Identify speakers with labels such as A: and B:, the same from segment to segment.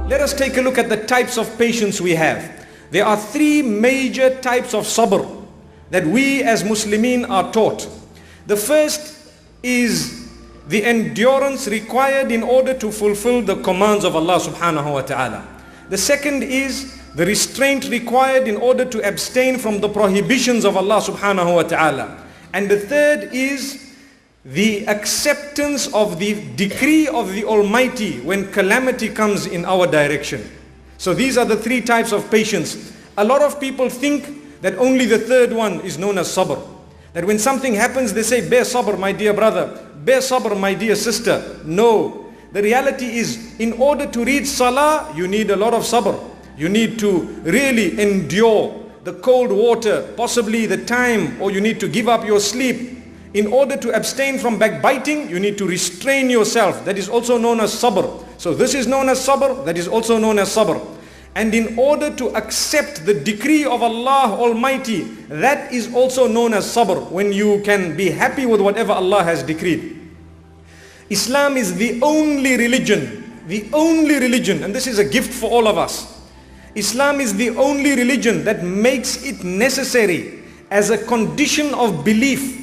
A: Let us take a look at the types of patience we have. There are three major types of sabr that we as Muslimin are taught. The first is the endurance required in order to fulfill the commands of Allah subhanahu wa ta'ala. The second is the restraint required in order to abstain from the prohibitions of Allah subhanahu wa ta'ala. And the third is the acceptance of the decree of the Almighty when calamity comes in our direction. So these are the three types of patience. A lot of people think that only the third one is known as sabr. That when something happens, they say, bear sabr, my dear brother. Bear sabr, my dear sister. No. The reality is, in order to read salah, you need a lot of sabr. You need to really endure the cold water, possibly the time, or you need to give up your sleep. In order to abstain from backbiting, you need to restrain yourself. That is also known as sabr. So this is known as sabr, that is also known as sabr. And in order to accept the decree of Allah Almighty, that is also known as sabr, when you can be happy with whatever Allah has decreed. Islam is the only religion, and this is a gift for all of us. Islam is the only religion that makes it necessary as a condition of belief.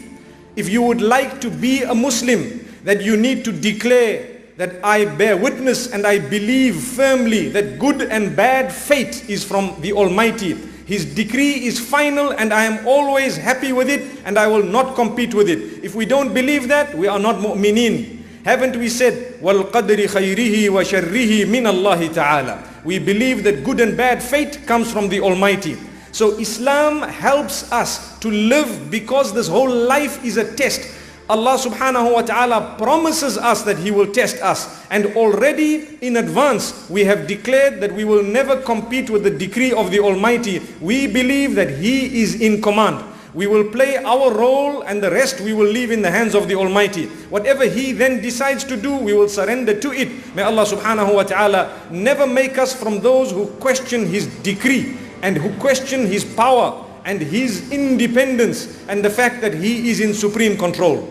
A: If you would like to be a Muslim, that you need to declare that I bear witness and I believe firmly that good and bad fate is from the Almighty. His decree is final and I am always happy with it and I will not compete with it. If we don't believe that, we are not mu'mineen. Haven't we said, وَالْقَدْرِ خَيْرِهِ وَشَرِّهِ مِنَ اللَّهِ تَعَالَى. We believe that good and bad fate comes from the Almighty. So Islam helps us to live, because this whole life is a test. Allah subhanahu wa ta'ala promises us that He will test us. And already in advance, we have declared that we will never compete with the decree of the Almighty. We believe that He is in command. We will play our role and the rest we will leave in the hands of the Almighty. Whatever He then decides to do, we will surrender to it. May Allah subhanahu wa ta'ala never make us from those who question His decree and who question His power and His independence and the fact that He is in supreme control.